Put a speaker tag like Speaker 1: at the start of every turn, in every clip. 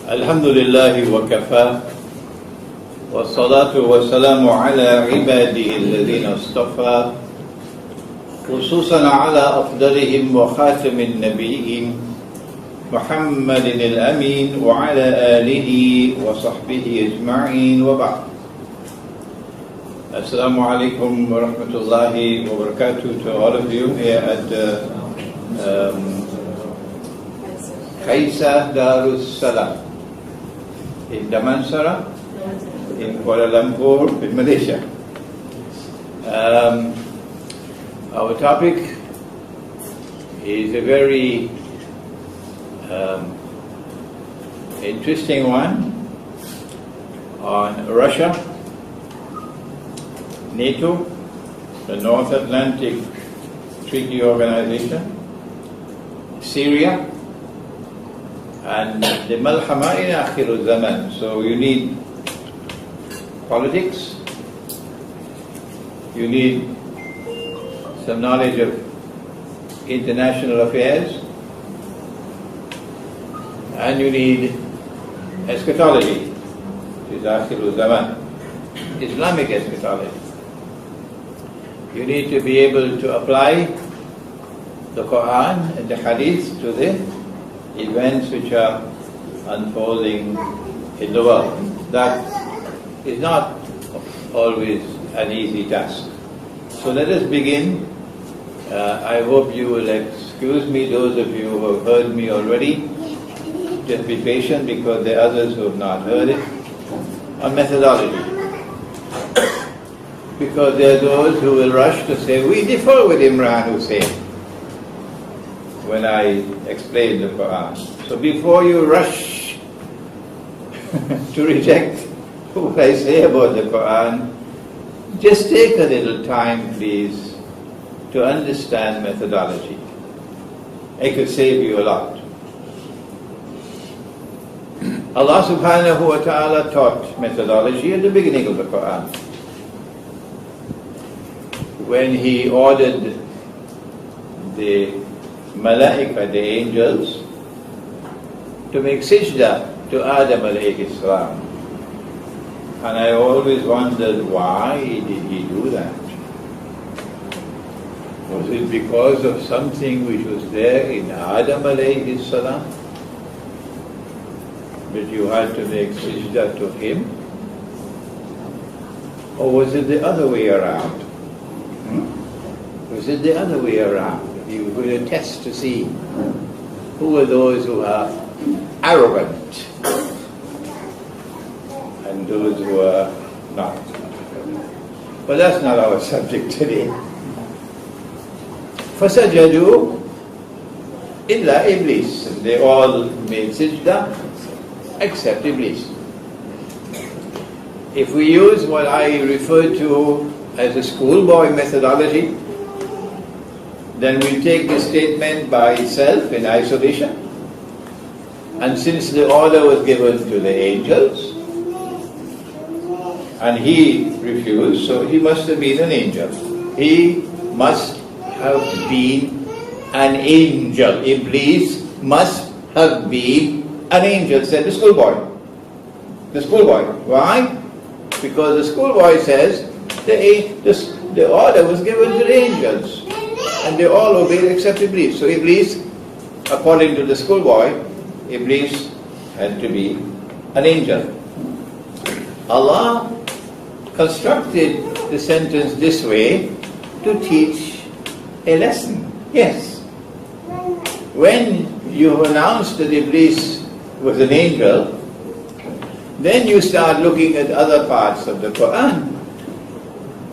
Speaker 1: الحمد لله وكفى والصلاة والسلام على عباده الذين اصطفى خصوصا على أفضلهم وخاتم النبيين محمد الأمين وعلى آله وصحبه أجمعين وبعد. Assalamu alaikum wa rahmatullahi wa barakatuh to all of you here at Kaisa Darus Salam in Damansara in Kuala Lumpur in Malaysia. Our topic is a very interesting one on Russia, NATO, the North Atlantic Treaty Organization, Syria, and the Malhama in Akhir Zaman. So you need politics, you need some knowledge of international affairs, and you need eschatology, which is Akhir Zaman, Islamic eschatology. You need to be able to apply the Quran and the Hadith to the events which are unfolding in the world. That is not always an easy task. So let us begin. I hope you will excuse me, those of you who have heard me already. Just be patient because there are others who have not heard it. On methodology. Because there are those who will rush to say, we differ with Imran Hosein when I explain the Quran. So before you rush to reject what I say about the Quran, just take a little time, please, to understand methodology. It could save you a lot. Allah subhanahu wa ta'ala taught methodology at the beginning of the Quran, when He ordered the Malaika, the angels, to make sajda to Adam alayhi salam. And I always wondered, why did He do that? Was it because of something which was there in Adam alayhi salam, that you had to make sajda to him? Or was it the other way around? Was it the other way around? You were going to test to see who are those who are arrogant and those who are not. But that's not our subject today. فَسَجَدُوا إِلَّا إِبْلِيسِ. They all made sajda except Iblis. If we use what I refer to as a schoolboy methodology, then we take the statement by itself in isolation. And since the order was given to the angels, and he refused, so he must have been an angel. He must have been an angel. Iblis must have been an angel, said the schoolboy. The schoolboy. Why? Because the schoolboy says the order was given to the angels, and they all obeyed except Iblis. So Iblis, according to the schoolboy, Iblis had to be an angel. Allah constructed the sentence this way to teach a lesson. Yes. When you announced that Iblis was an angel, then you start looking at other parts of the Quran.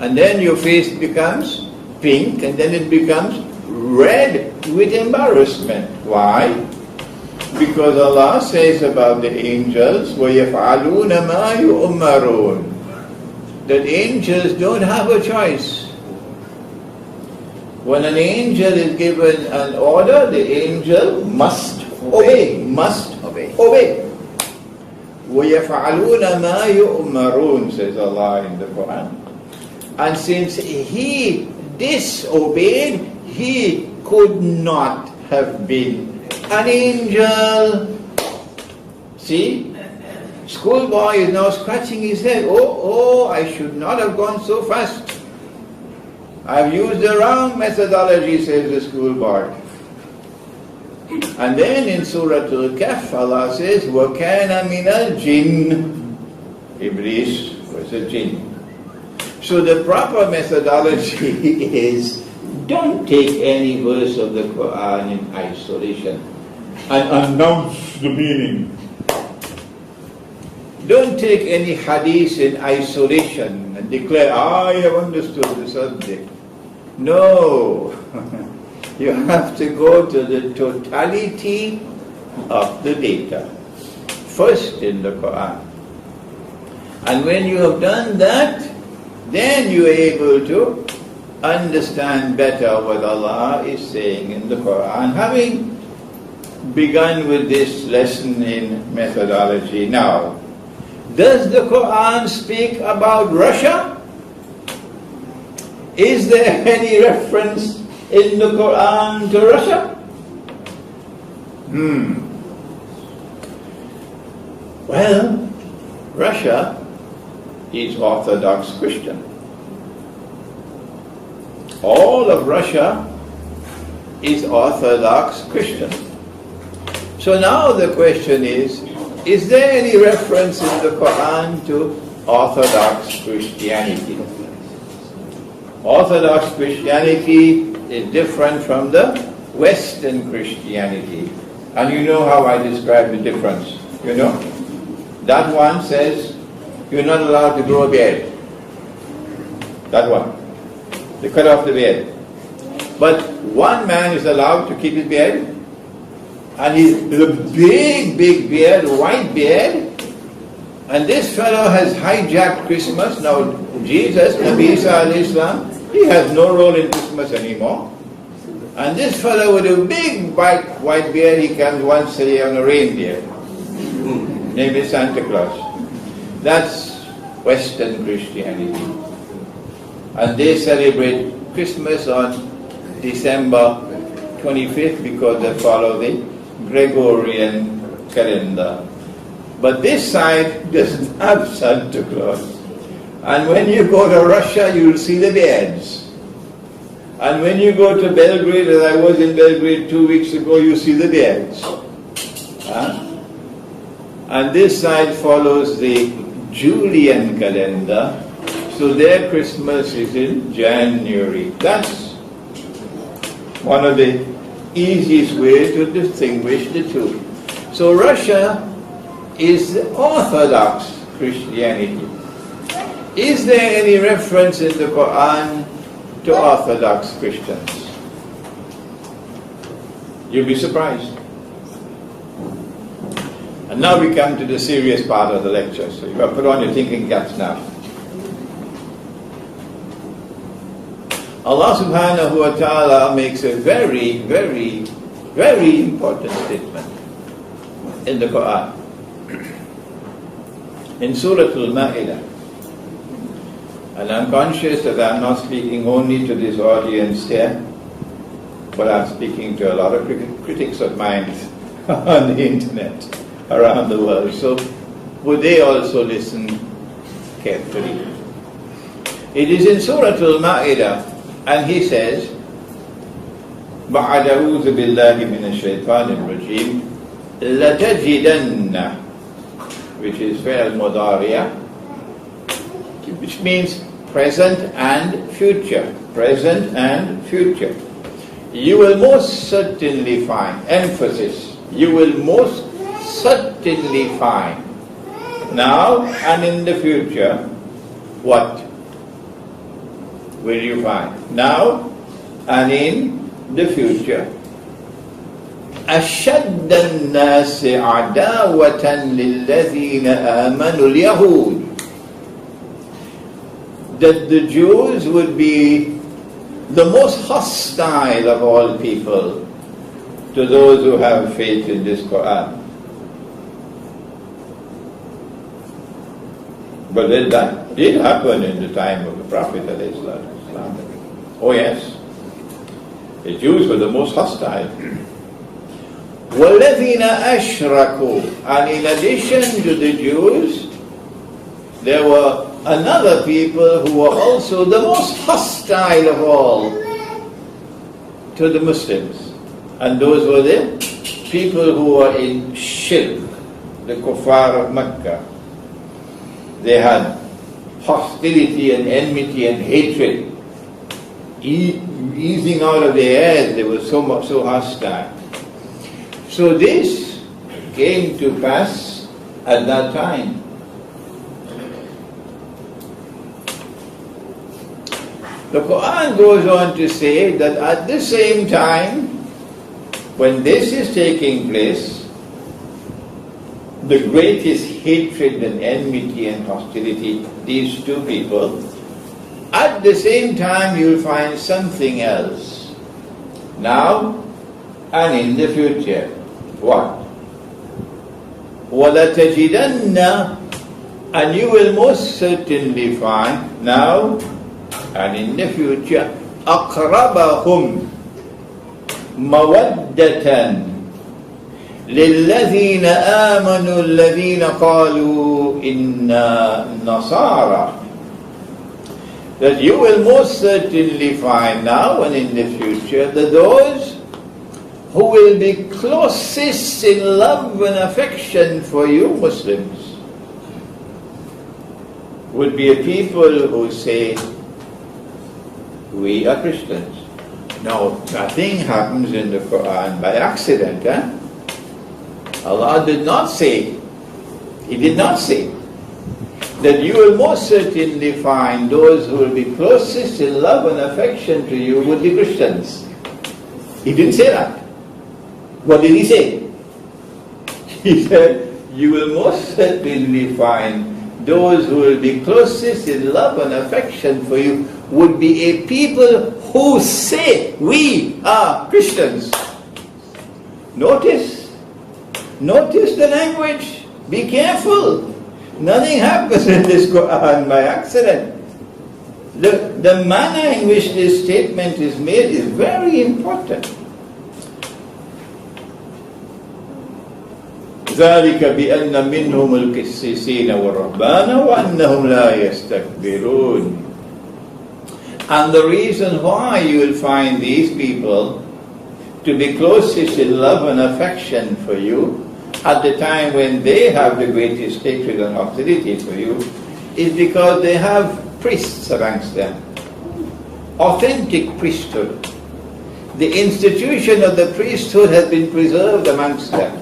Speaker 1: And then your face becomes pink, and then it becomes red with embarrassment. Why? Because Allah says about the angels, وَيَفْعَلُونَ مَا يُؤْمَرُونَ, that angels don't have a choice. When an angel is given an order, the angel must obey. Must obey. وَيَفْعَلُونَ مَا يُؤْمَرُونَ, says Allah in the Quran. And since he disobeyed, he could not have been an angel. See, schoolboy is now scratching his head. Oh, I should not have gone so fast. I've used the wrong methodology, says the schoolboy. And then in Surah Al-Kahf, Allah says, وَكَانَ مِنَ الْجِنِّ. Iblis was a jinn. So the proper methodology is, don't take any verse of the Quran in isolation and announce the meaning. Don't take any hadith in isolation and declare, I have understood the subject. No. You have to go to the totality of the data, first in the Quran. And when you have done that, then you are able to understand better what Allah is saying in the Quran, having begun with this lesson in methodology. Now, does the Quran speak about Russia? Is there any reference in the Quran to Russia? Well, Russia is Orthodox Christian. All of Russia is Orthodox Christian. So now the question is there any reference in the Quran to Orthodox Christianity? Orthodox Christianity is different from the Western Christianity. And you know how I describe the difference. You know? That one says you're not allowed to grow a beard. That one. They cut off the beard. But one man is allowed to keep his beard. And he's a big beard, white beard. And this fellow has hijacked Christmas. Now, Jesus, Nabi Isa alayhi salam, he has no role in Christmas anymore. And this fellow with a big white beard, he comes once a year on a reindeer. Name is Santa Claus. That's Western Christianity. And they celebrate Christmas on December 25th because they follow the Gregorian calendar. But this side doesn't have Santa Claus. And when you go to Russia, you'll see the beards. And when you go to Belgrade, as I was in Belgrade 2 weeks ago, you see the beards. And this side follows the Julian calendar, so their Christmas is in January. That's one of the easiest ways to distinguish the two. So Russia is Orthodox Christianity. Is there any reference in the Quran to Orthodox Christians? You'll be surprised. And now we come to the serious part of the lecture, so you've got to put on your thinking caps now. Allah subhanahu wa ta'ala makes a very, very, very important statement in the Quran. In Surah Al-Ma'idah. And I'm conscious that I'm not speaking only to this audience here, but I'm speaking to a lot of critics of mine on the internet around the world. So would they also listen carefully? It is in Surah Al-Ma'idah, and he says, بَعَدَ أَعُوذُ بِاللَّهِ مِنَ الشَّيْطَانِ الرَّجِيمِ لَتَجِدَنَّ, which is fi'l mudariya, which means present and future. Present and future. You will most certainly find, emphasis, you will most certainly find, now and in the future, what will you find? Now and in the future. أَشَدَّ النَّاسِ عَدَاوَةً لِلَّذِينَ آمَنُوا الْيَهُودِ, that the Jews would be the most hostile of all people to those who have faith in this Quran. But then that did happen in the time of the Prophet ﷺ. Oh yes, the Jews were the most hostile. وَالَّذِينَ أَشْرَكُوا. And in addition to the Jews, there were another people who were also the most hostile of all to the Muslims. And those were the people who were in shirk, the kuffar of Mecca. They had hostility and enmity and hatred easing out of their heads. They were so hostile. So this came to pass at that time. The Quran goes on to say that at the same time, when this is taking place, the greatest hatred and enmity and hostility, these two people, at the same time you'll find something else. Now and in the future. What? وَلَتَجِدَنَّ. And you will most certainly find now and in the future أَقْرَبَهُمْ مَوَدَّةً لِلَّذِينَ آمَنُوا الَّذِينَ قَالُوا إِنَّا نَصَارَى. That you will most certainly find now and in the future that those who will be closest in love and affection for you Muslims would be a people who say, we are Christians. Now, nothing happens in the Quran by accident. Allah did not say, He did not say that you will most certainly find those who will be closest in love and affection to you would be Christians. He didn't say that. What did He say? He said, you will most certainly find those who will be closest in love and affection for you would be a people who say, we are Christians. Notice the language. Be careful. Nothing happens in this Quran by accident. The manner in which this statement is made is very important. ذلك بأن منهم القسيسين والرهبان وأنهم لا يستكبرون. And the reason why you will find these people to be closest in love and affection for you at the time when they have the greatest hatred and hostility for you is because they have priests amongst them. Authentic priesthood. The institution of the priesthood has been preserved amongst them.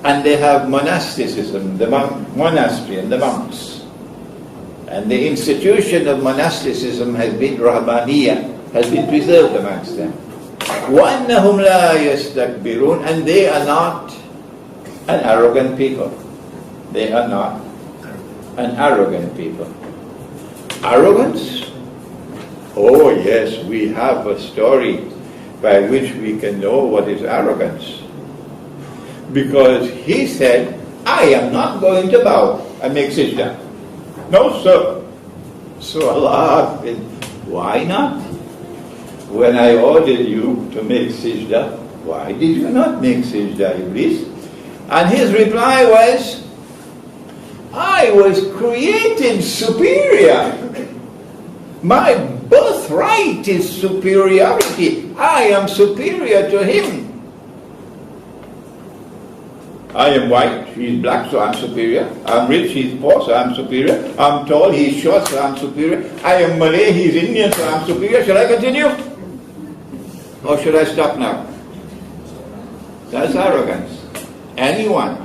Speaker 1: And they have monasticism, the monastery and the monks. And the institution of monasticism has been Rahbaniyya, has been preserved amongst them. وَأَنَّهُمْ لَا يَسْتَكْبِرُونَ. And they are not an arrogant people. They are not an arrogant people. Arrogance? Oh yes, we have a story by which we can know what is arrogance. Because he said, I am not going to bow and make sajda. No, sir. So Allah asked, why not? When I ordered you to make sajda, why did you not make sajda, Iblis? And his reply was, I was created superior. My birthright is superiority. I am superior to him. I am white, he is black, so I'm superior. I'm rich, he's poor, so I'm superior. I'm tall, he's short, so I'm superior. I am Malay, he's Indian, so I'm superior. Shall I continue? Or should I stop now? That's arrogance. Anyone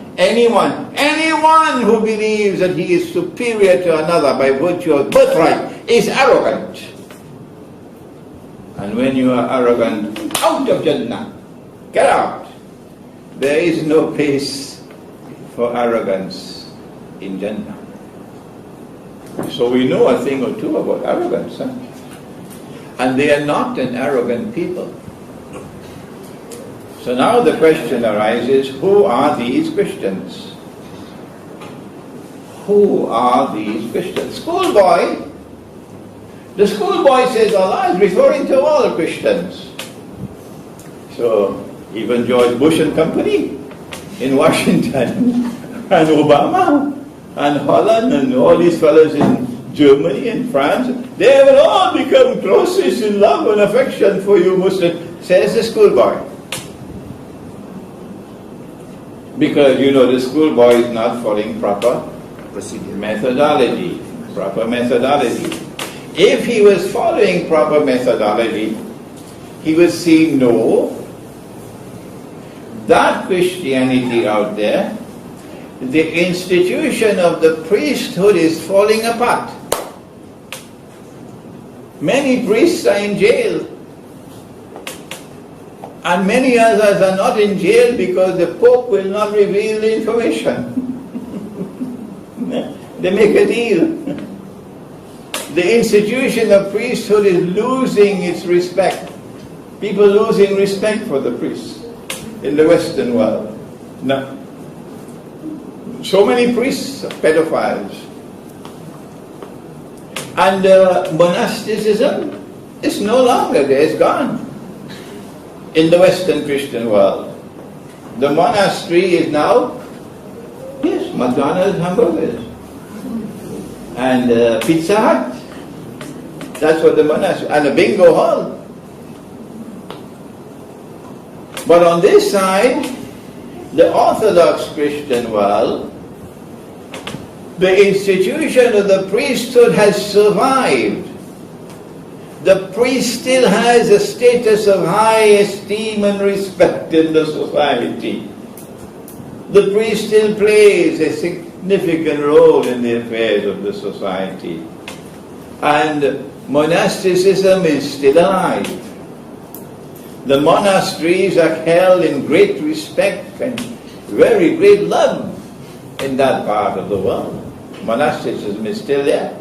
Speaker 1: who believes that he is superior to another by virtue of birthright is arrogant. And when you are arrogant, out of Jannah. Get out. There is no place for arrogance in Jannah. So we know a thing or two about arrogance. And they are not an arrogant people. So now the question arises, who are these Christians? Who are these Christians? Schoolboy. The schoolboy says Allah is referring to all Christians. So Even George Bush and company in Washington, and Obama, and Holland, and all these fellows in Germany and France, they have all become closest in love and affection for you Muslims, says the schoolboy. Because you know the schoolboy is not following proper methodology. If he was following proper methodology, he would see, no, that Christianity out there, the institution of the priesthood is falling apart. Many priests are in jail, and many others are not in jail because the Pope will not reveal the information. They make a deal. The institution of priesthood is losing its respect. People losing respect for the priests in the Western world. No. So many priests are pedophiles. And monasticism is no longer there, it's gone in the Western Christian world. The monastery is now, yes, McDonald's hamburgers and Pizza Hut. That's what the monastery, and a bingo hall. But on this side, the Orthodox Christian world, the institution of the priesthood has survived. The priest still has a status of high esteem and respect in the society. The priest still plays a significant role in the affairs of the society. And monasticism is still alive. The monasteries are held in great respect and very great love in that part of the world. Monasticism is still there.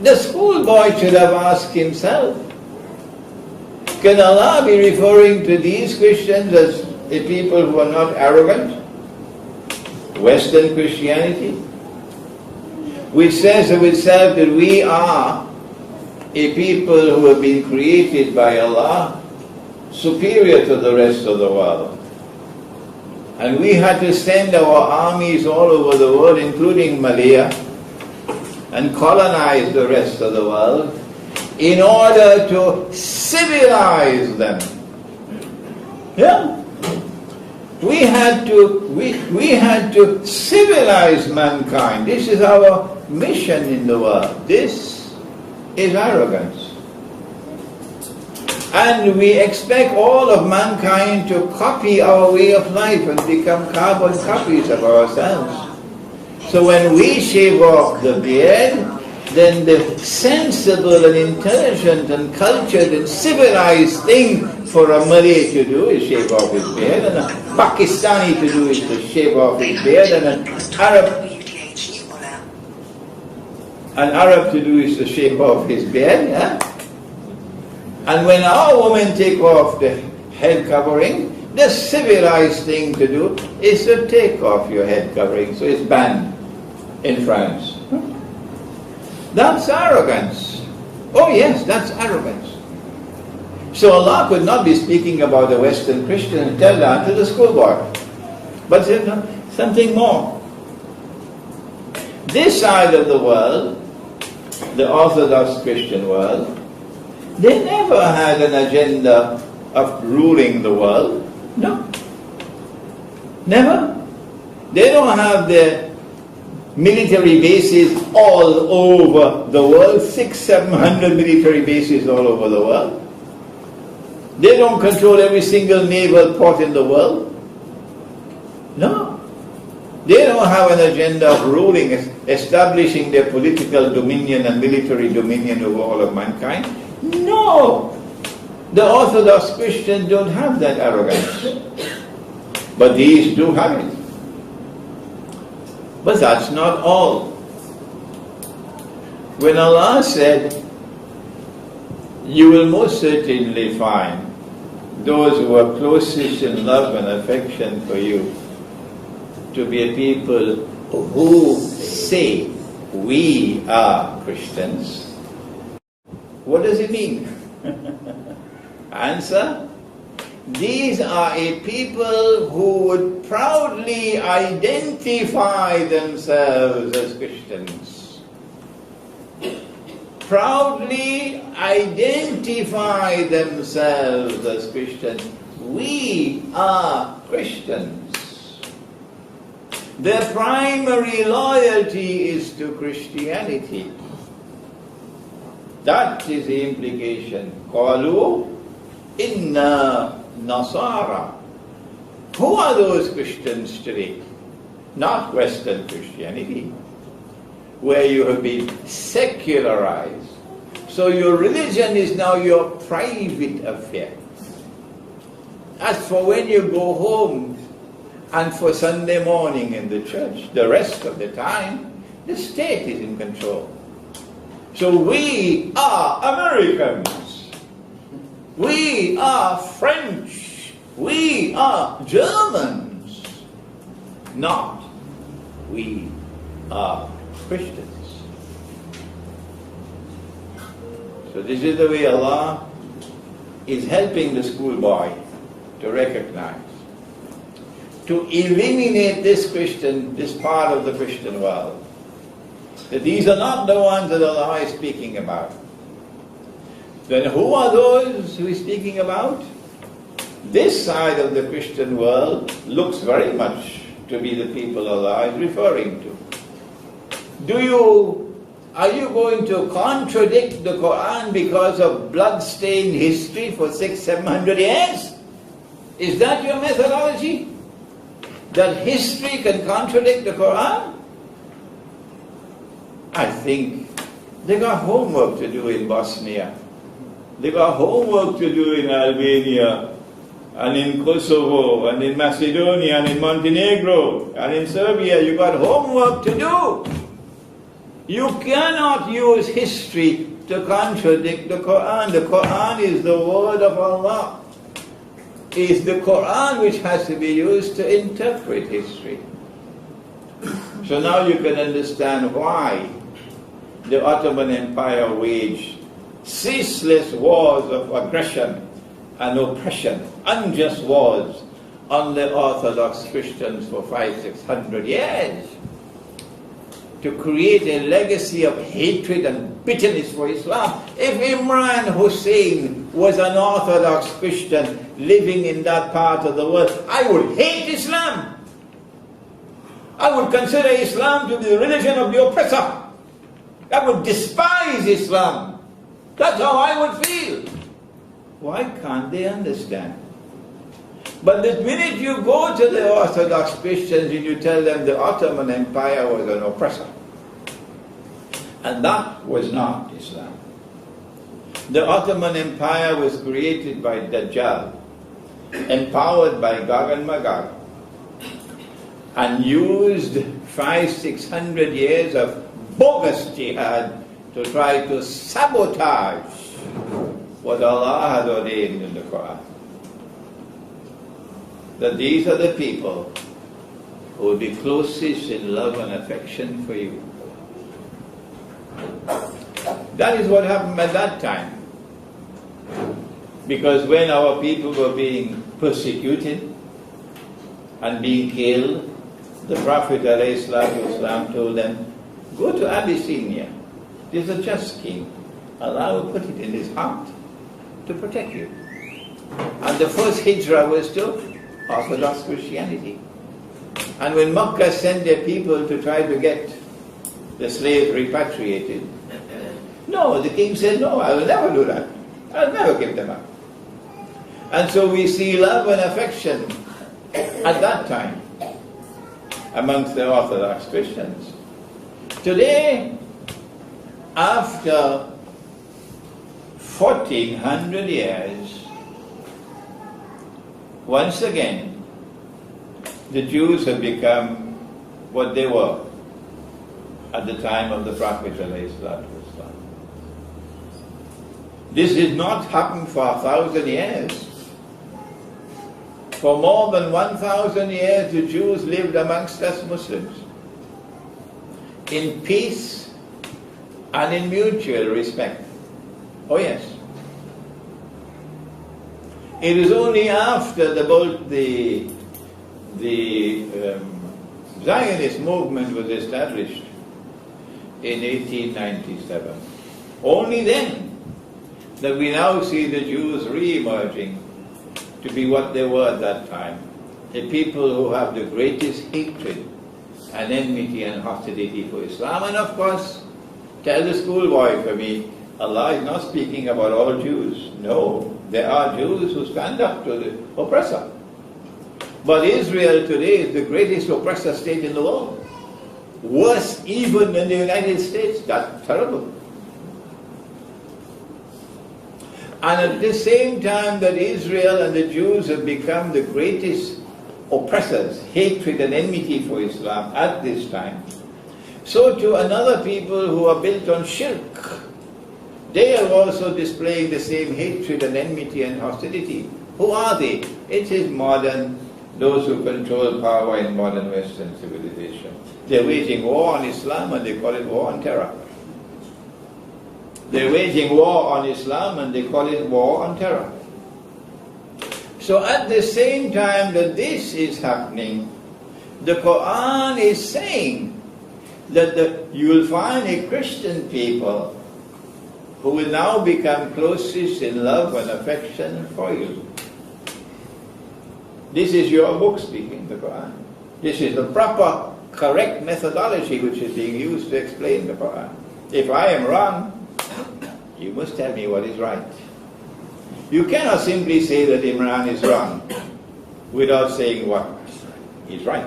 Speaker 1: The schoolboy should have asked himself, can Allah be referring to these Christians as a people who are not arrogant? Western Christianity, which says of itself that we are a people who have been created by Allah, superior to the rest of the world. And we had to send our armies all over the world, including Malaya, and colonize the rest of the world in order to civilize them. Yeah. We had to civilize mankind. This is our mission in the world. This is arrogance. And we expect all of mankind to copy our way of life and become carbon copies of ourselves. So when we shave off the beard, then the sensible and intelligent and cultured and civilized thing for a Malay to do is shave off his beard, and a Pakistani to do is to shave off his beard, and an Arab to do is to shave off his beard. Yeah? And when our women take off the head covering, the civilized thing to do is to take off your head covering. So it's banned in France. That's arrogance. Oh yes, that's arrogance. So Allah could not be speaking about the Western Christian and tell that to the schoolboy. But something more. This side of the world, the Orthodox Christian world, they never had an agenda of ruling the world. No. Never. They don't have their military bases all over the world, 600-700 military bases all over the world. They don't control every single naval port in the world. No. They don't have an agenda of ruling, establishing their political dominion and military dominion over all of mankind. No! The Orthodox Christians don't have that arrogance. But these do have it. But that's not all. When Allah said, you will most certainly find those who are closest in love and affection for you to be a people who say, we are Christians. What does it mean? Answer, These are a people who would proudly identify themselves as Christians. Proudly identify themselves as Christians. We are Christians. Their primary loyalty is to Christianity. That is the implication. Qalu inna Nasara. Who are those Christians today? Not Western Christianity, where you have been secularized. So your religion is now your private affair. As for when you go home and for Sunday morning in the church, the rest of the time, the state is in control. So we are Americans. We are French. We are Germans. Not we are Christians. So this is the way Allah is helping the schoolboy to recognize, to eliminate this part of the Christian world. That these are not the ones that Allah is speaking about. Then who are those who He's speaking about? This side of the Christian world looks very much to be the people Allah is referring to. Are you going to contradict the Quran because of blood-stained history for 600-700 years? Is that your methodology? That history can contradict the Quran? I think they got homework to do in Bosnia. They got homework to do in Albania, and in Kosovo, and in Macedonia, and in Montenegro, and in Serbia. You got homework to do. You cannot use history to contradict the Quran. The Quran is the word of Allah. It is the Quran which has to be used to interpret history. So now you can understand why the Ottoman Empire waged ceaseless wars of aggression and oppression, unjust wars on the Orthodox Christians for 500-600 years, to create a legacy of hatred and bitterness for Islam. If Imran Hosein was an Orthodox Christian living in that part of the world, I would hate Islam. I would consider Islam to be the religion of the oppressor. I would despise Islam. That's how I would feel. Why can't they understand? But the minute you go to the Orthodox Christians and you tell them the Ottoman Empire was an oppressor, and that was not Islam. The Ottoman Empire was created by Dajjal, empowered by Gog and Magog, and used 500-600 years of bogus jihad to try to sabotage what Allah had ordained in the Quran. That these are the people who will be closest in love and affection for you. That is what happened at that time. Because when our people were being persecuted and being killed, the Prophet ﷺ told them, go to Abyssinia. There's a just king. Allah will put it in his heart to protect you. And the first hijrah was to Orthodox Christianity. And when Makkah sent their people to try to get the slaves repatriated, no, the king said, no, I will never do that. I'll never give them up. And so we see love and affection at that time amongst the Orthodox Christians. Today, after 1400 years, once again, the Jews have become what they were at the time of the Prophet ﷺ. This did not happen for 1,000 years. For more than 1,000 years, the Jews lived amongst us Muslims in peace and in mutual respect. Oh yes. It is only after the Zionist movement was established in 1897, only then that we now see the Jews re-emerging to be what they were at that time, a people who have the greatest hatred and enmity and hostility for Islam. And of course, tell the schoolboy for me, Allah is not speaking about all Jews. No, there are Jews who stand up to the oppressor. But Israel today is the greatest oppressor state in the world. Worse even than the United States. That's terrible. And at the same time that Israel and the Jews have become the greatest oppressors, hatred and enmity for Islam at this time, so too another people who are built on shirk, they are also displaying the same hatred and enmity and hostility. Who are they? It is modern, those who control power in modern Western civilization. They're waging war on Islam and they call it war on terror. They're waging war on Islam and they call it war on terror. So at the same time that this is happening, the Quran is saying that you will find a Christian people who will now become closest in love and affection for you. This is your book speaking, the Quran. This is the proper, correct methodology which is being used to explain the Quran. If I am wrong, you must tell me what is right. You cannot simply say that Imran is wrong without saying what is right.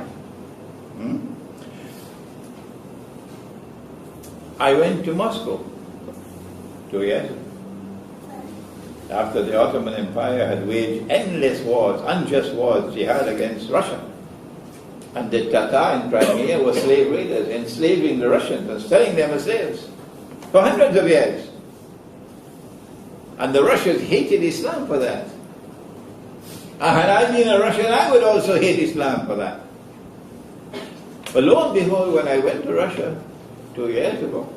Speaker 1: I went to Moscow 2 years ago, after the Ottoman Empire had waged endless wars, unjust wars, jihad against Russia. And the Tatar in Crimea were slave raiders, enslaving the Russians and selling them as slaves for hundreds of years. And the Russians hated Islam for that. And had I been a Russian, I would also hate Islam for that. But lo and behold, when I went to Russia 2 years ago,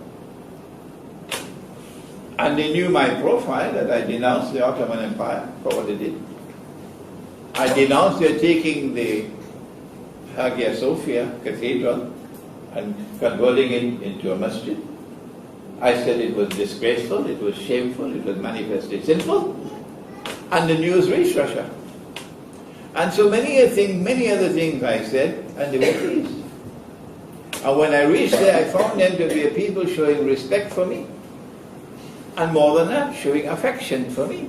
Speaker 1: and they knew my profile, that I denounced the Ottoman Empire for what they did. I denounced their taking the Hagia Sophia Cathedral and converting it into a masjid. I said it was disgraceful, it was shameful, it was manifestly sinful. And the news reached Russia. And so many other things I said, and they were pleased. And when I reached there, I found them to be a people showing respect for me. And more than that, showing affection for me.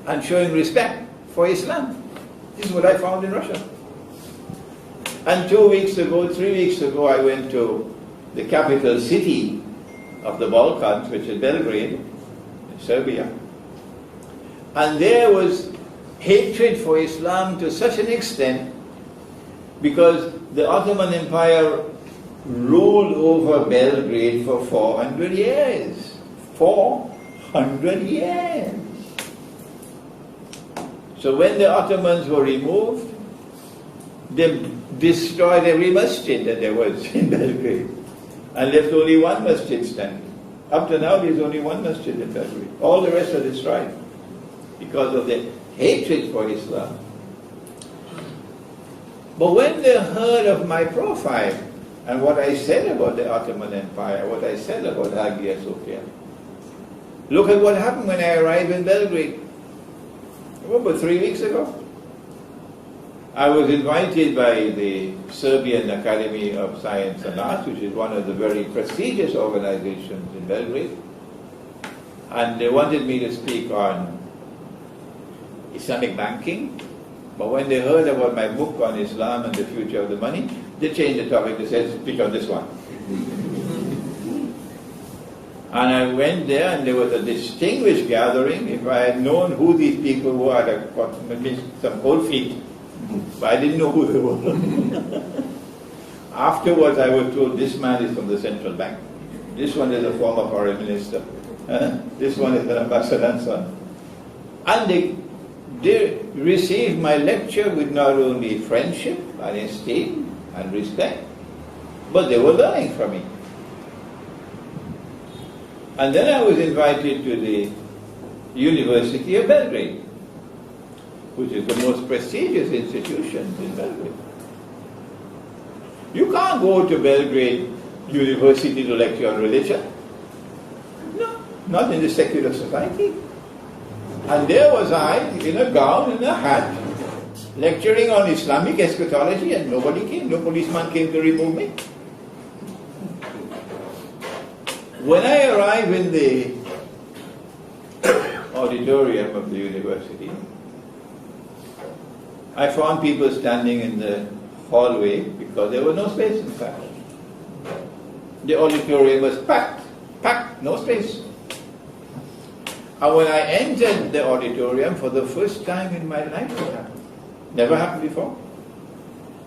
Speaker 1: And showing respect for Islam. This is what I found in Russia. And 3 weeks ago, I went to the capital city of the Balkans, which is Belgrade, in Serbia. And there was hatred for Islam to such an extent because the Ottoman Empire ruled over Belgrade for 400 years. 400 years. So when the Ottomans were removed, they destroyed every masjid that there was in Belgrade and left only one masjid standing. Up to now there's only one masjid in Belgrade. All the rest are destroyed because of the hatred for Islam. But when they heard of my profile and what I said about the Ottoman Empire, what I said about Hagia Sophia, look at what happened when I arrived in Belgrade. About 3 weeks ago. I was invited by the Serbian Academy of Science and Arts, which is one of the very prestigious organizations in Belgrade. And they wanted me to speak on Islamic banking. But when they heard about my book on Islam and the future of the money, they changed the topic. They said, speak on this one. And I went there and there was a distinguished gathering. If I had known who these people were, I'd have got maybe some cold feet. But I didn't know who they were. Afterwards I was told, this man is from the central bank. This one is a former foreign minister. This one is an ambassador's son. And they received my lecture with not only friendship and esteem and respect, but they were learning from me. And then I was invited to the University of Belgrade. which is the most prestigious institution in Belgrade. You can't go to Belgrade University to lecture on religion. No, not in the secular society. And there was I, in a gown and a hat, lecturing on Islamic eschatology, and nobody came. No policeman came to remove me. When I arrived in the auditorium of the university, I found people standing in the hallway because there was no space inside. The auditorium was packed, no space. And when I entered the auditorium for the first time in my life, it happened. Never happened before.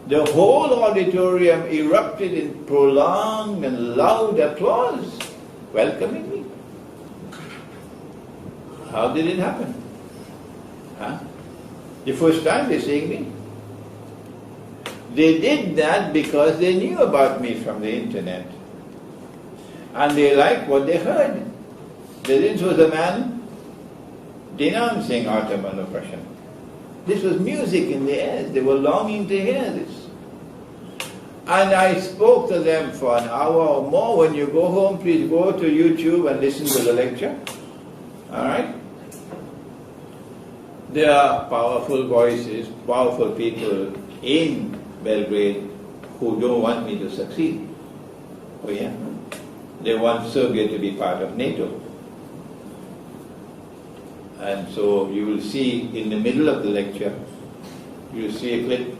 Speaker 1: The whole auditorium erupted in prolonged and loud applause, welcoming me. How did it happen? Huh? The first time they're seeing me. They did that because they knew about me from the internet. And they liked what they heard. This was a man denouncing Ottoman oppression. This was music in the air. They were longing to hear this. And I spoke to them for an hour or more. When you go home, please go to YouTube and listen to the lecture. All right? There are powerful voices, powerful people in Belgrade who don't want me to succeed. Oh yeah? They want Serbia to be part of NATO. And so you will see in the middle of the lecture, you will see a clip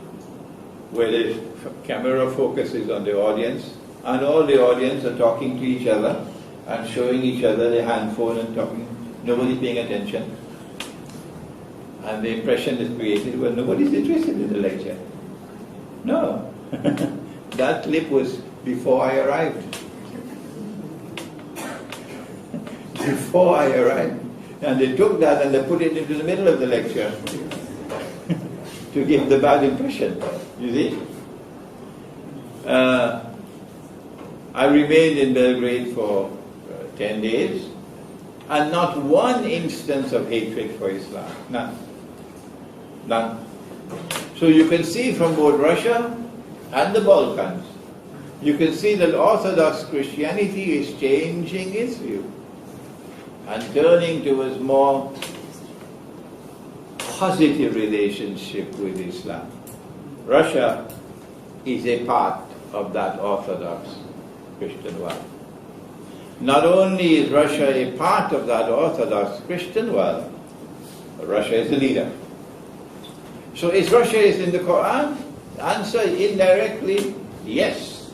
Speaker 1: where the camera focuses on the audience, and all the audience are talking to each other and showing each other their handphone and talking. Nobody's paying attention. And the impression is created, well, nobody's interested in the lecture. No. That clip was before I arrived. Before I arrived. And they took that and they put it into the middle of the lecture to give the bad impression. You see? I remained in Belgrade for 10 days, and not one instance of hatred for Islam. None. None. So you can see from both Russia and the Balkans, you can see that Orthodox Christianity is changing its view and turning towards more positive relationship with Islam. Russia is a part of that Orthodox Christian world. Not only is Russia a part of that Orthodox Christian world, but Russia is the leader. So is Russia in the Quran? The answer indirectly, yes.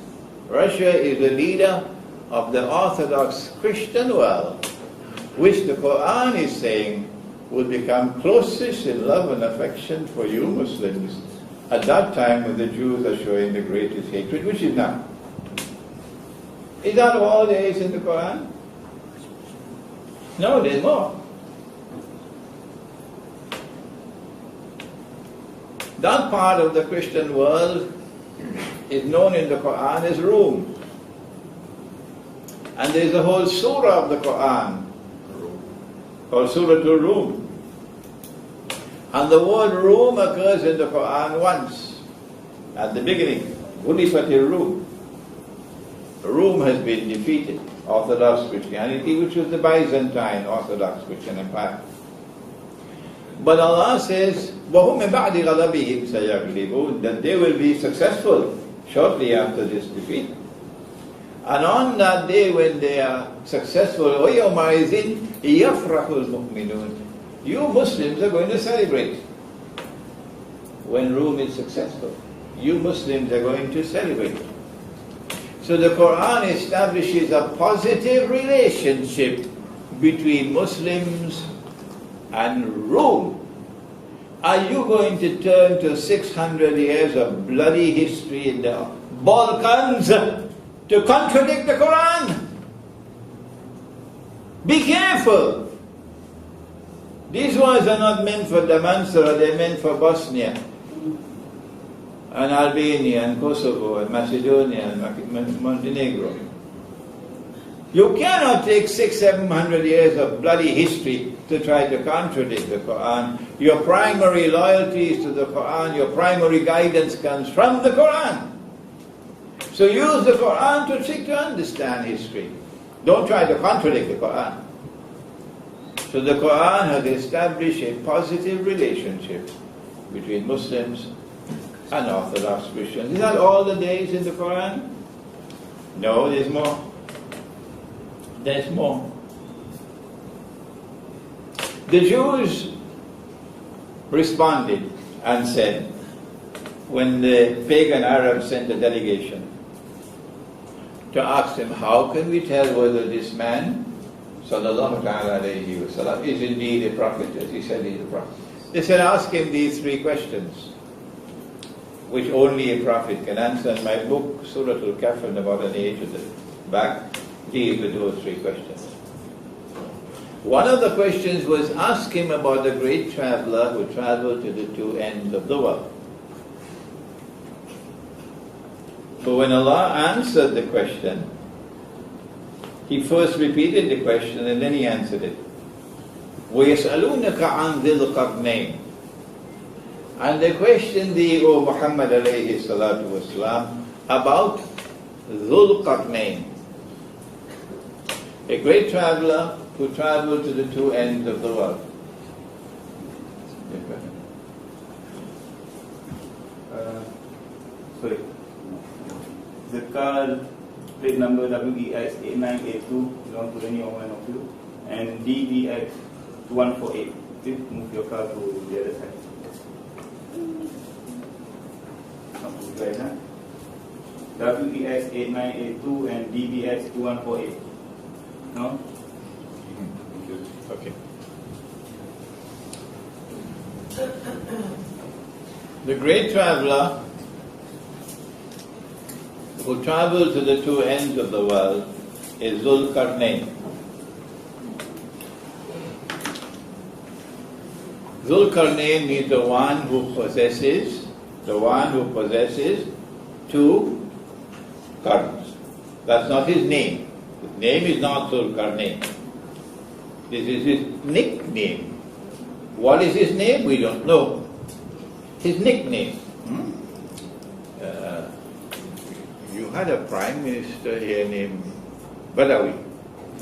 Speaker 1: Russia is the leader of the Orthodox Christian world, which the Quran is saying will become closest in love and affection for you Muslims at that time when the Jews are showing the greatest hatred, which is now. Is that all there is in the Quran? No, there's more. That part of the Christian world is known in the Quran as Rome. And there's a whole surah of the Quran called Surah Rum. And the word Rome occurs in the Quran once, at the beginning. Ghulifatir Rum. Rome has been defeated. Orthodox Christianity, which was the Byzantine Orthodox Christian Empire. But Allah says, وَهُمْ مِنْ بَعْدِ غَلَبِهِمْ سَيَغْلِبُونَ, that they will be successful shortly after this defeat. And on that day when they are successful, وَيَوْمَئِذٍ يَفْرَحُ الْمُؤْمِنُونَ, you Muslims are going to celebrate. When Rome is successful, you Muslims are going to celebrate. So the Quran establishes a positive relationship between Muslims and Rome. Are you going to turn to 600 years of bloody history in the Balkans to contradict the Quran? Be careful. These words are not meant for Damansara, they're meant for Bosnia and Albania and Kosovo and Macedonia and Montenegro. You cannot take 600-700 years of bloody history to try to contradict the Quran. Your primary loyalty is to the Quran. Your primary guidance comes from the Quran. So use the Quran to seek to understand history. Don't try to contradict the Quran. So the Quran has established a positive relationship between Muslims and Orthodox Christians. Is that all the days in the Quran? No, there's more. There's more. The Jews responded and said, when the pagan Arabs sent a delegation to ask him, how can we tell whether this man, sallallahu alayhi wa sallam, is indeed a prophet, as he said he's a prophet? They said, ask him these three questions, which only a prophet can answer. In my book, Surah Al-Kahf, about an age at the back, deals with those three questions. One of the questions was, ask him about the great traveler who traveled to the two ends of the world. But when Allah answered the question, He first repeated the question and then He answered it. وَيَسْأَلُونَكَ عَنْ ذِي الْقَرْنَيْنِ. And they questioned thee, O Muhammad alayhi salatu wasalam, about Dhul Qarnayn, a great traveler who traveled to the two ends of the world.
Speaker 2: Sorry. The car plate number WEX 8982 belongs to any one of you, and DBX 2148. Please move your car to the other side. Right, huh? WEX 8982 and DBX 2148. No?
Speaker 1: Okay. The great traveler who traveled to the two ends of the world is Dhul Qarnayn. Dhul Qarnayn means the one who possesses two qarns. That's not his name. His name is not Dhul Qarnayn. This is his nickname. What is his name? We don't know. His nickname. You had a prime minister here named Badawi.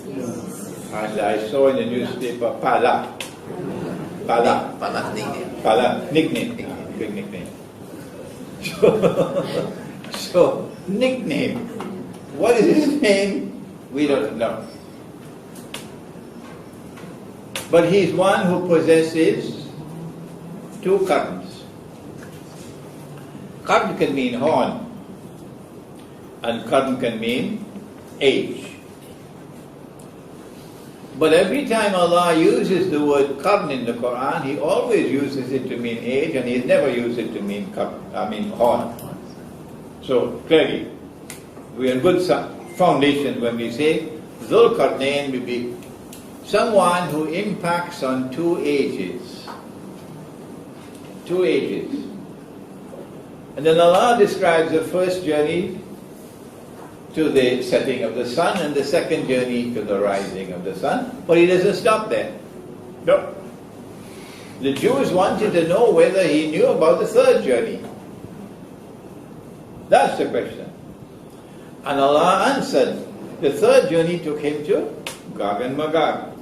Speaker 1: Yes. And I saw in the newspaper Pala. Nickname. Big nickname. So, nickname. What is his name? We don't know. But he's one who possesses two qarns. Qarn can mean horn, and qarn can mean age. But every time Allah uses the word qarn in the Quran, He always uses it to mean age, and He's never used it to mean horn. So clearly, we are in good foundation when we say Dhul Qarnayn will be someone who impacts on two ages. Two ages. And then Allah describes the first journey to the setting of the sun and the second journey to the rising of the sun. But He doesn't stop there. No. The Jews wanted to know whether He knew about the third journey. That's the question. And Allah answered. The third journey took Him to Gog and Magog,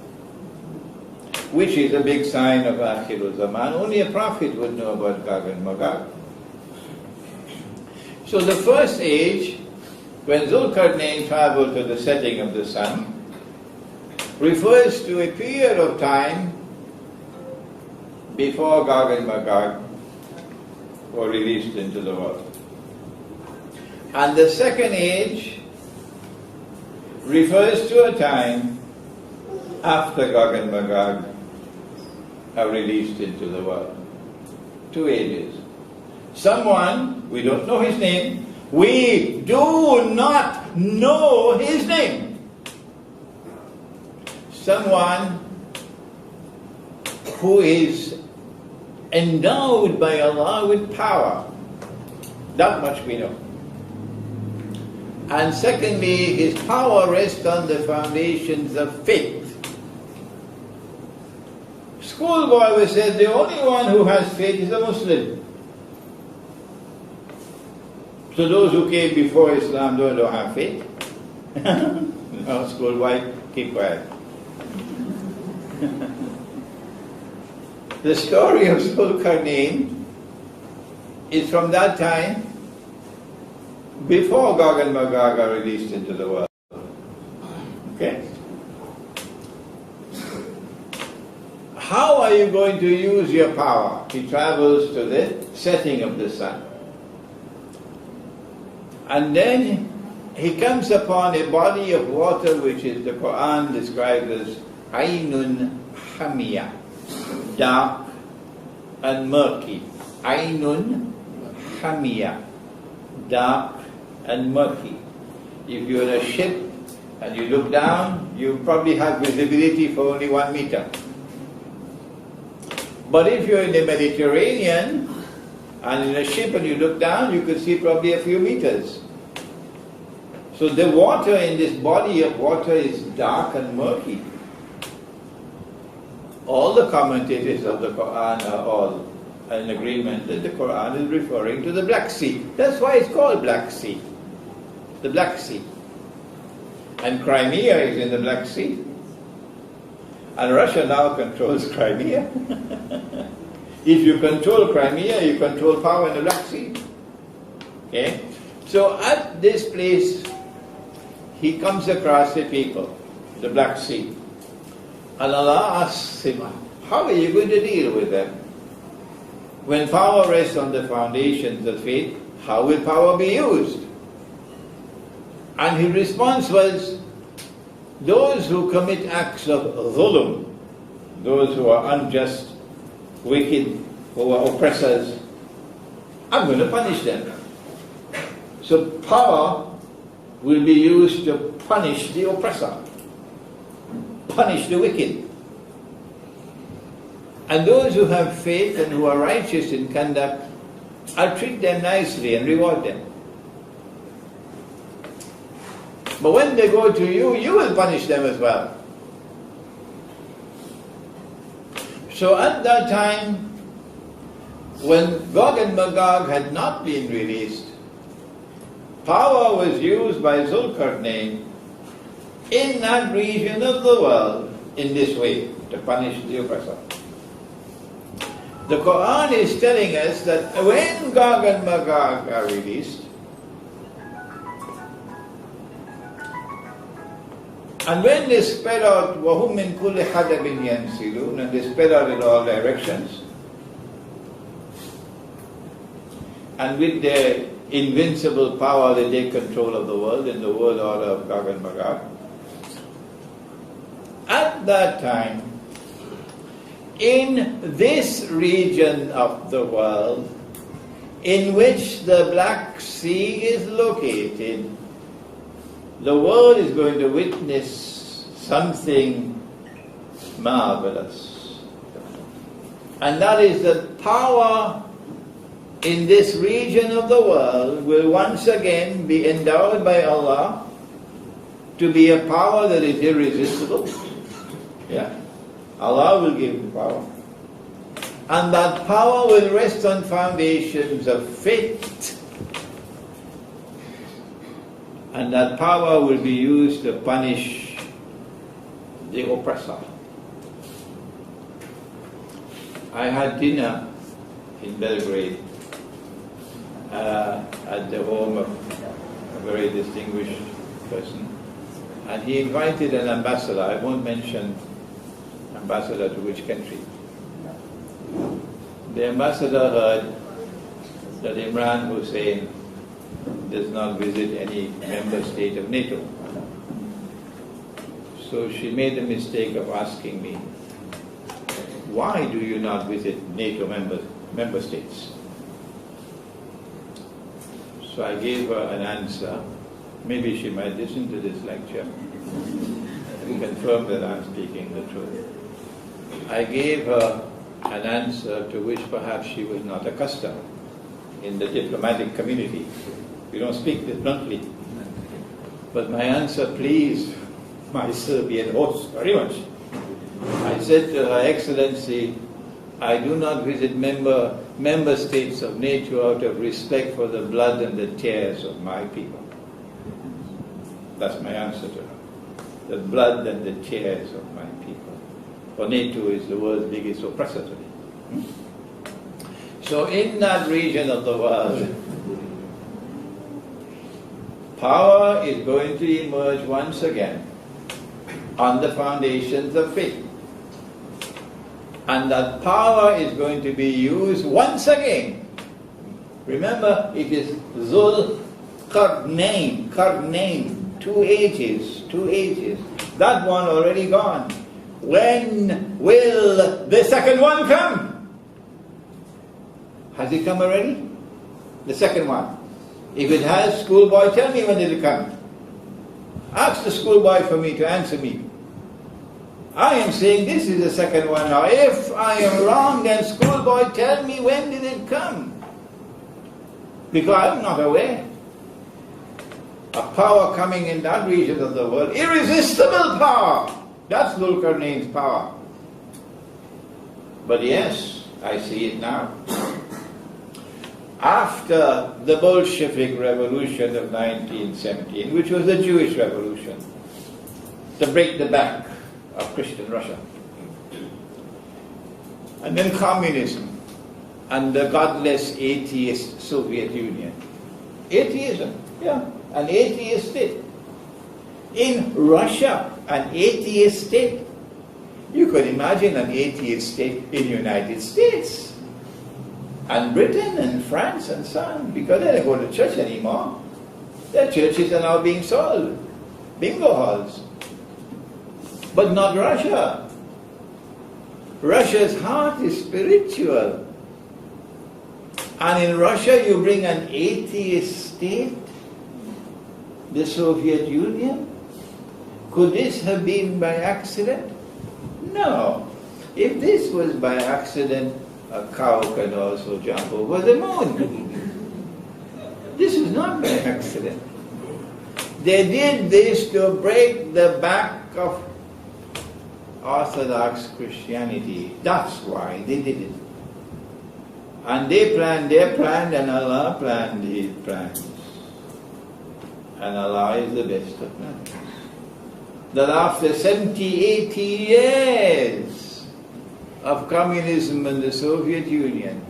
Speaker 1: which is a big sign of Akhir Zaman. Only a prophet would know about Gog and Magog. So the first age, when Dhul Qarnayn traveled to the setting of the sun, refers to a period of time before Gog and Magog were released into the world. And the second age refers to a time after Gog and Magog are released into the world. Two ages. Someone, we don't know his name, we do not know his name. Someone who is endowed by Allah with power. That much we know. And secondly, his power rests on the foundations of faith. Schoolboy was said the only one who has faith is a Muslim. So those who came before Islam don't have faith. No, schoolboy, keep quiet. The story of Zulkarnain is from that time before Gog and Magog are released into the world. Okay? How are you going to use your power? He travels to the setting of the sun. And then he comes upon a body of water which is the Quran describes as Aynun Hamiyah, dark and murky. Aynun Hamiyah, dark and murky. If you're in a ship and you look down, you probably have visibility for only 1 meter. But if you're in the Mediterranean and in a ship and you look down, you could see probably a few meters. So the water in this body of water is dark and murky. All the commentators of the Quran are all in agreement that the Quran is referring to the Black Sea. That's why it's called Black Sea. The Black Sea. And Crimea is in the Black Sea. And Russia now controls Crimea. If you control Crimea, you control power in the Black Sea. Okay? So at this place, he comes across the people, the Black Sea. And Allah asks him, how are you going to deal with them? When power rests on the foundations of faith, how will power be used? And his response was, those who commit acts of dhulm, those who are unjust, wicked, who are oppressors, I'm going to punish them. So power will be used to punish the oppressor, punish the wicked. And those who have faith and who are righteous in conduct, I'll treat them nicely and reward them. But when they go to you, you will punish them as well. So at that time, when Gog and Magog had not been released, power was used by Zulkarnain in that region of the world in this way, to punish the oppressor. The Quran is telling us that when Gog and Magog are released, and when they spread out, وَهُمْ مِنْ كُلِّ حَدَبٍ يَنْسِلُونَ, and they spread out in all directions, and with their invincible power they take control of the world in the world order of Gog and Magog. At that time, in this region of the world in which the Black Sea is located, the world is going to witness something marvelous. And that is that power in this region of the world will once again be endowed by Allah to be a power that is irresistible. Yeah. Allah will give the power. And that power will rest on foundations of faith. And that power will be used to punish the oppressor. I had dinner in Belgrade at the home of a very distinguished person. And he invited an ambassador. I won't mention ambassador to which country. The ambassador heard that Imran Hosein does not visit any member state of NATO. So she made the mistake of asking me, why do you not visit NATO member states? So I gave her an answer. Maybe she might listen to this lecture and confirm that I'm speaking the truth. I gave her an answer to which perhaps she was not accustomed in the diplomatic community. We don't speak this bluntly. But my answer pleased my Serbian host very much. I said to Her Excellency, I do not visit member states of NATO out of respect for the blood and the tears of my people. That's my answer to her. The blood and the tears of my people. For NATO is the world's biggest oppressor today. So in that region of the world, power is going to emerge once again on the foundations of faith. And that power is going to be used once again. Remember, it is Zul Qarnayn, 2 ages. That one already gone. When will the second one come? Has it come already? The second one. If it has, schoolboy, tell me when it will come. Ask the schoolboy for me to answer me. I am saying this is the second one now. If I am wrong, then schoolboy, tell me when did it come? Because I am not aware. A power coming in that region of the world, irresistible power. That's Zulkarnain's power. But yes, I see it now. After the Bolshevik Revolution of 1917, which was the Jewish Revolution, to break the back of Christian Russia, and then communism and the godless atheist Soviet Union. Atheism, yeah, an atheist state. In Russia, an atheist state. You could imagine an atheist state in the United States and Britain and France and so on, because they don't go to church anymore. Their churches are now being sold. Bingo halls. But not Russia. Russia's heart is spiritual. And in Russia you bring an atheist state, the Soviet Union. Could this have been by accident? No. If this was by accident, a cow can also jump over the moon. This is not by accident. They did this to break the back of Orthodox Christianity. That's why they did it. And they planned their plan, and Allah planned His plans. And Allah is the best of plans. That after 70, 80 years of communism in the Soviet Union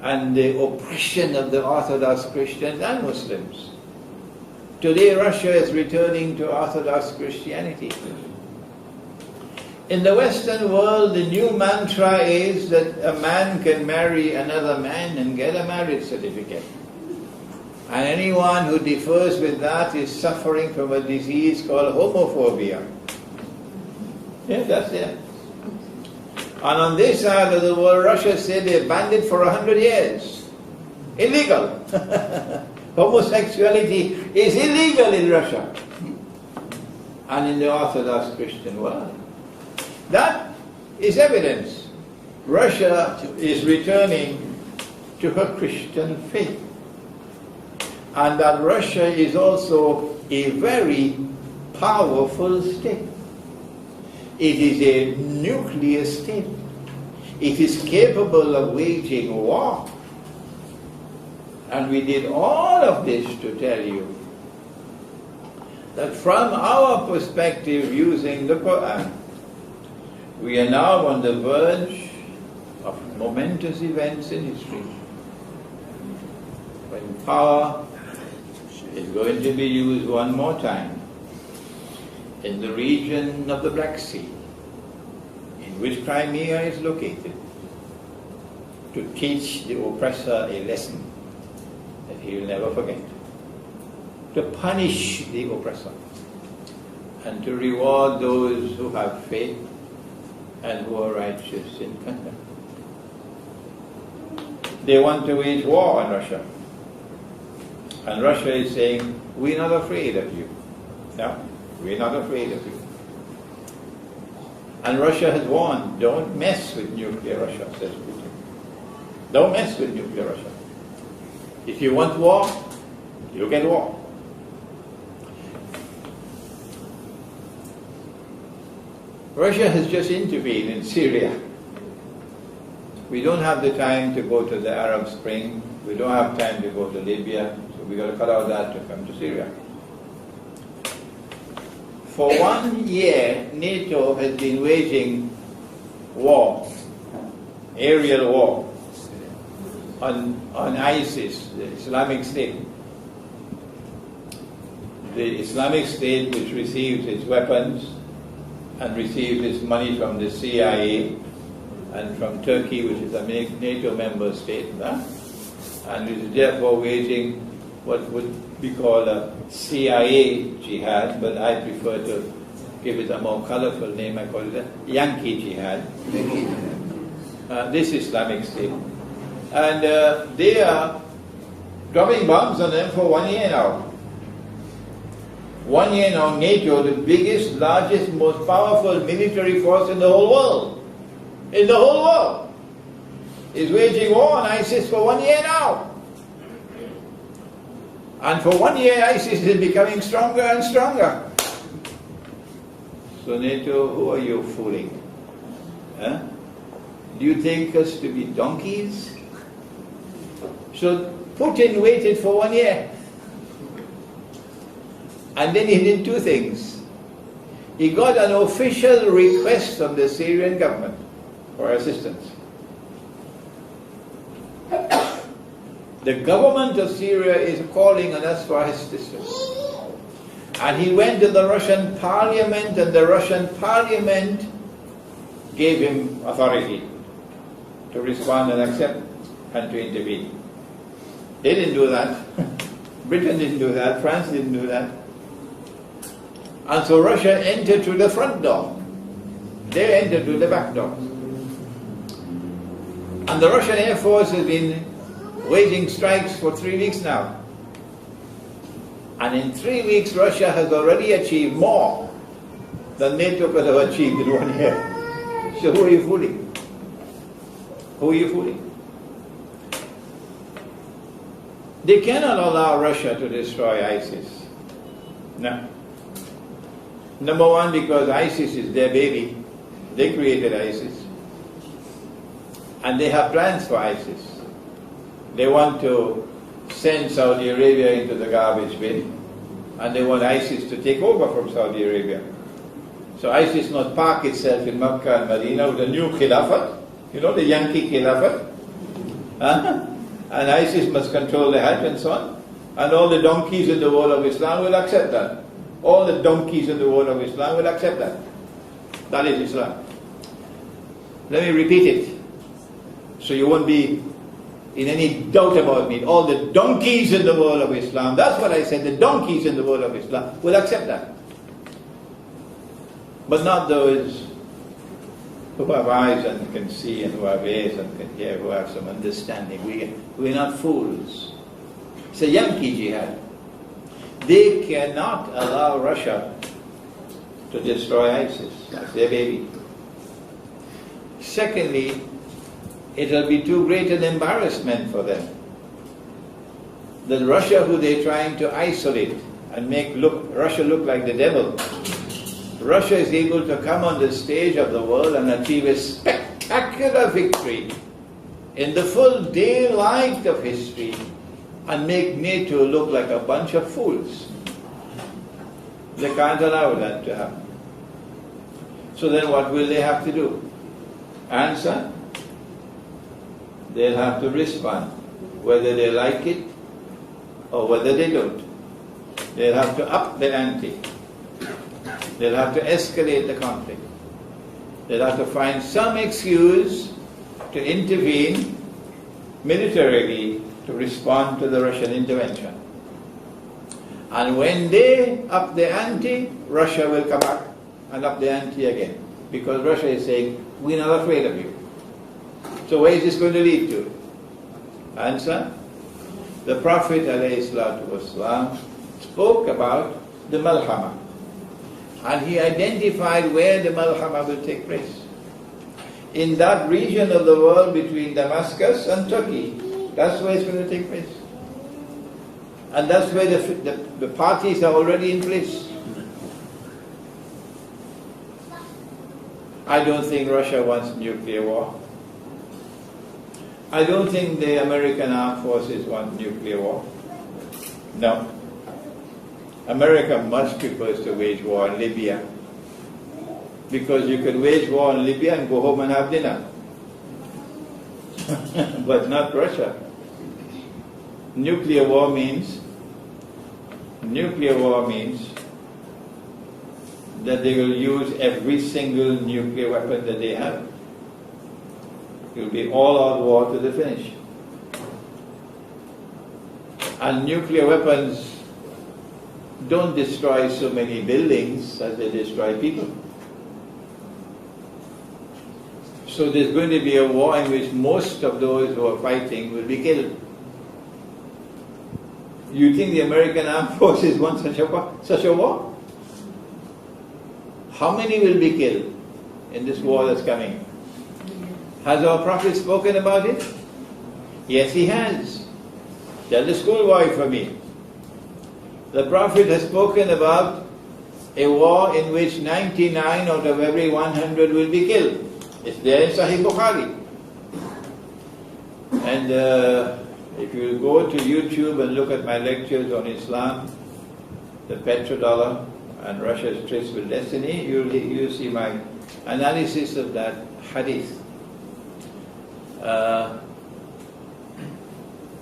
Speaker 1: and the oppression of the Orthodox Christians and Muslims, today Russia is returning to Orthodox Christianity. In the Western world, the new mantra is that a man can marry another man and get a marriage certificate. And anyone who differs with that is suffering from a disease called homophobia. Yeah, that's it. And on this side of the world, Russia said they banned it for 100 years. Illegal. Homosexuality is illegal in Russia and in the Orthodox Christian world. That is evidence. Russia is returning to her Christian faith. And that Russia is also a very powerful state. It is a nuclear state. It is capable of waging war. And we did all of this to tell you that from our perspective, using the Quran, we are now on the verge of momentous events in history, when power is going to be used one more time in the region of the Black Sea, in which Crimea is located, to teach the oppressor a lesson that he will never forget, to punish the oppressor, and to reward those who have faith and who are righteous in conduct. They want to wage war on Russia. And Russia is saying, we're not afraid of you. No, we're not afraid of you. And Russia has warned, don't mess with nuclear Russia, says Putin. Don't mess with nuclear Russia. If you want war, you'll get war. Russia has just intervened in Syria. We don't have the time to go to the Arab Spring. We don't have time to go to Libya. So we've got to cut out that to come to Syria. For 1 year, NATO has been waging war, aerial war, on ISIS, the Islamic State. The Islamic State, which receives its weapons and receives its money from the CIA and from Turkey, which is a NATO member state, and is therefore waging what would be called a CIA jihad, but I prefer to give it a more colorful name. I call it a Yankee jihad. This Islamic State. And they are dropping bombs on them for 1 year now. 1 year now, NATO, the biggest, largest, most powerful military force in the whole world, is waging war on ISIS for 1 year now. And for 1 year, ISIS is becoming stronger and stronger. So NATO, who are you fooling? Huh? Do you think us to be donkeys? So Putin waited for 1 year. And then he did two things. He got an official request from the Syrian government for assistance. The government of Syria is calling on us for assistance. And he went to the Russian parliament, and the Russian parliament gave him authority to respond and accept and to intervene. They didn't do that. Britain didn't do that. France didn't do that. And so Russia entered through the front door. They entered through the back door. And the Russian Air Force has been waging strikes for 3 weeks now. And in 3 weeks, Russia has already achieved more than NATO could have achieved in 1 year. So who are you fooling? Who are you fooling? They cannot allow Russia to destroy ISIS. No. Number one, because ISIS is their baby. They created ISIS. And they have plans for ISIS. They want to send Saudi Arabia into the garbage bin, and they want ISIS to take over from Saudi Arabia. So ISIS must park itself in Mecca and Medina with a new Khilafat, you know, the Yankee Khilafat. And ISIS must control the Hajj and so on. And all the donkeys in the world of Islam will accept that. All the donkeys in the world of Islam will accept that. That is Islam. Let me repeat it, so you won't be in any doubt about me. All the donkeys in the world of Islam, that's what I said, the donkeys in the world of Islam will accept that. But not those who have eyes and can see, and who have ears and can hear, who have some understanding. We're not fools. It's a Yankee jihad. They cannot allow Russia to destroy ISIS. That's their baby. Secondly, it will be too great an embarrassment for them. The Russia who they're trying to isolate and make Russia look like the devil, Russia is able to come on the stage of the world and achieve a spectacular victory in the full daylight of history and make NATO look like a bunch of fools. They can't allow that to happen. So then what will they have to do? Answer? They'll have to respond, whether they like it or whether they don't. They'll have to up the ante. They'll have to escalate the conflict. They'll have to find some excuse to intervene militarily to respond to the Russian intervention. And when they up the ante, Russia will come back and up the ante again. Because Russia is saying, we're not afraid of you. So where is this going to lead to? Answer? The Prophet ﷺ spoke about the Malhama. And he identified where the Malhama will take place. In that region of the world between Damascus and Turkey. That's where it's going to take place. And that's where the parties are already in place. I don't think Russia wants nuclear war. I don't think the American armed forces want nuclear war. No. America much prefers to wage war in Libya, because you can wage war in Libya and go home and have dinner. But not Russia. Nuclear war means that they will use every single nuclear weapon that they have. It will be all-out war to the finish. And nuclear weapons don't destroy so many buildings as they destroy people. So there's going to be a war in which most of those who are fighting will be killed. You think the American armed forces want such a war? How many will be killed in this war that's coming? Has our Prophet spoken about it? Yes, he has. Tell the schoolboy for me. The Prophet has spoken about a war in which 99 out of every 100 will be killed. It's there in Sahih Bukhari. And if you go to YouTube and look at my lectures on Islam, the petrodollar and Russia's tryst with destiny, you'll see my analysis of that hadith.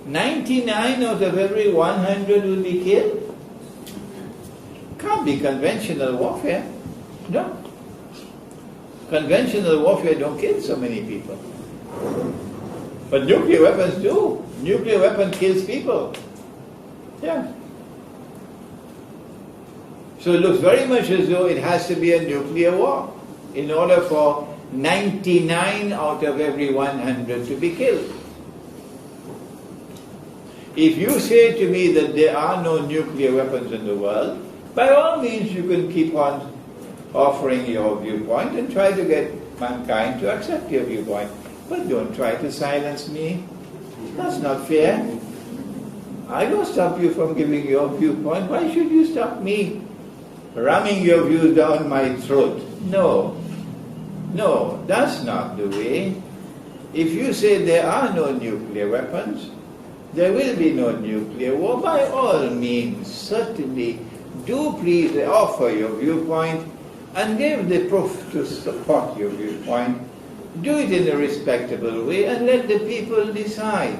Speaker 1: 99 out of every 100 will be killed. Can't be conventional warfare. No. Conventional warfare don't kill so many people. But nuclear weapons do. Nuclear weapon kills people. Yeah. So it looks very much as though it has to be a nuclear war in order for 99 out of every 100 to be killed. If you say to me that there are no nuclear weapons in the world, by all means you can keep on offering your viewpoint and try to get mankind to accept your viewpoint. But don't try to silence me. That's not fair. I don't stop you from giving your viewpoint. Why should you stop me ramming your views down my throat? No. No, that's not the way. If you say there are no nuclear weapons, there will be no nuclear war. By all means, certainly, do please offer your viewpoint and give the proof to support your viewpoint. Do it in a respectable way and let the people decide.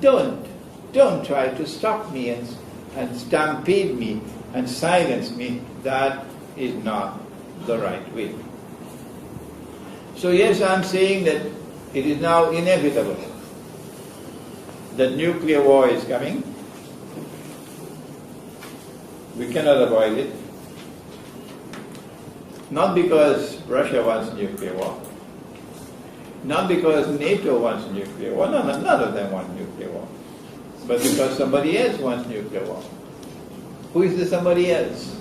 Speaker 1: Don't try to stop me and stampede me and silence me. That is not the right way. So yes, I'm saying that it is now inevitable that nuclear war is coming. We cannot avoid it. Not because Russia wants nuclear war. Not because NATO wants nuclear war. None of them want nuclear war. But because somebody else wants nuclear war. Who is the somebody else?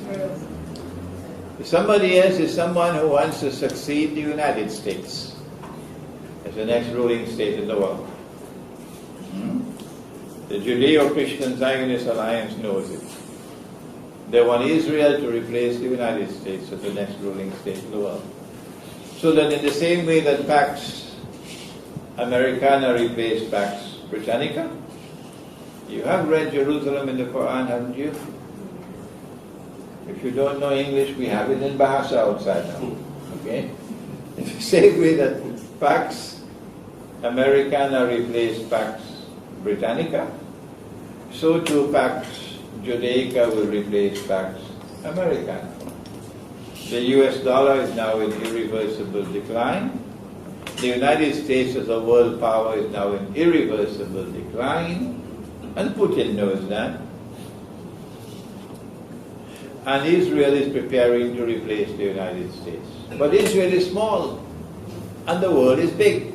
Speaker 1: Somebody else is someone who wants to succeed the United States as the next ruling state in the world. The Judeo-Christian Zionist Alliance knows it. They want Israel to replace the United States as the next ruling state in the world. So that in the same way that Pax Americana replaced Pax Britannica, you have read Jerusalem in the Quran, haven't you? If you don't know English, we have it in Bahasa outside now. Okay? In the same way that Pax Americana replaced Pax Britannica, so too Pax Judaica will replace Pax Americana. The US dollar is now in irreversible decline. The United States as a world power is now in irreversible decline. And Putin knows that. And Israel is preparing to replace the United States. But Israel is small, and the world is big.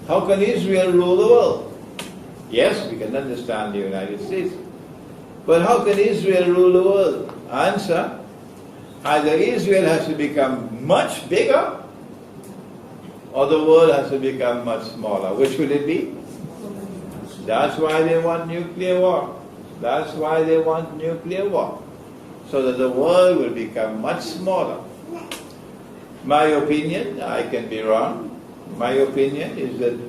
Speaker 1: How can Israel rule the world? Yes, we can understand the United States. But how can Israel rule the world? Answer, either Israel has to become much bigger, or the world has to become much smaller. Which will it be? That's why they want nuclear war. That's why they want nuclear war. So that the world will become much smaller. My opinion, I can be wrong, my opinion is that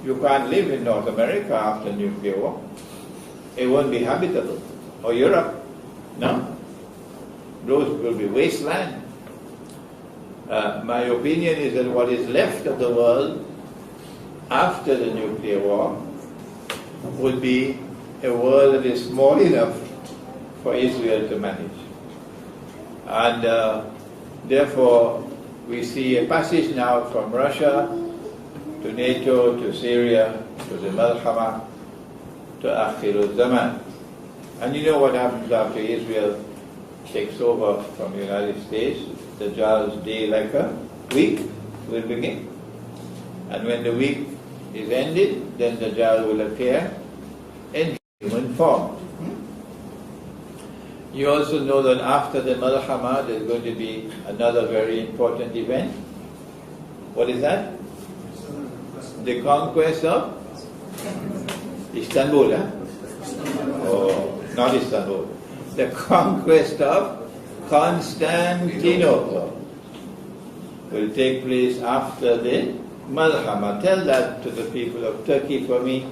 Speaker 1: you can't live in North America after nuclear war. It won't be habitable. Or Europe, no. Those will be wasteland. My opinion is that what is left of the world after the nuclear war would be a world that is small enough for Israel to manage. And therefore, we see a passage now from Russia to NATO, to Syria, to the Malhama, to Akhir Zaman. And you know what happens after Israel takes over from the United States? The Dajjal's day like a week will begin. And when the week is ended, then the Dajjal will appear in human form. You also know that after the Malhama there's going to be another very important event. What is that? The conquest of Istanbul, huh? Oh, not Istanbul. The conquest of Constantinople will take place after the Malhama. Tell that to the people of Turkey for me,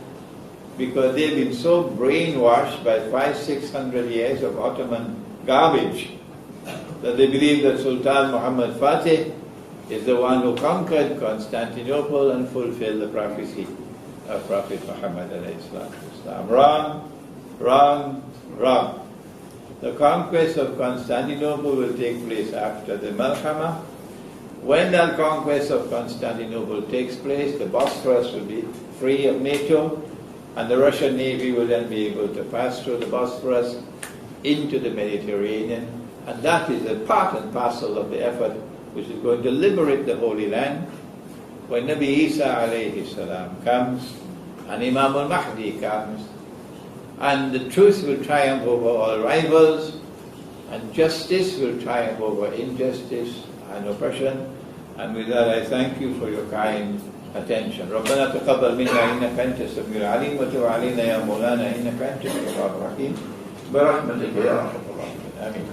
Speaker 1: because they've been so brainwashed by 500-600 years of Ottoman garbage that they believe that Sultan Muhammad Fatih is the one who conquered Constantinople and fulfilled the prophecy of Prophet Muhammad alayhi salatu. Wrong, wrong, wrong. The conquest of Constantinople will take place after the Malhama. When that conquest of Constantinople takes place, the Bosphorus will be free of NATO, and the Russian Navy will then be able to pass through the Bosphorus into the Mediterranean, and that is a part and parcel of the effort which is going to liberate the Holy Land. When Nabi Isa alayhi salam comes, and Imam al-Mahdi comes, and the truth will triumph over all rivals, and justice will triumph over injustice and oppression. And with that, I thank you for your kind attention. ربنا تقبل منا إنك أنت السميع العليم وتب علينا يا مولانا إنك أنت التواب الرحيم برحمتك يا أرحم الراحمين آمين.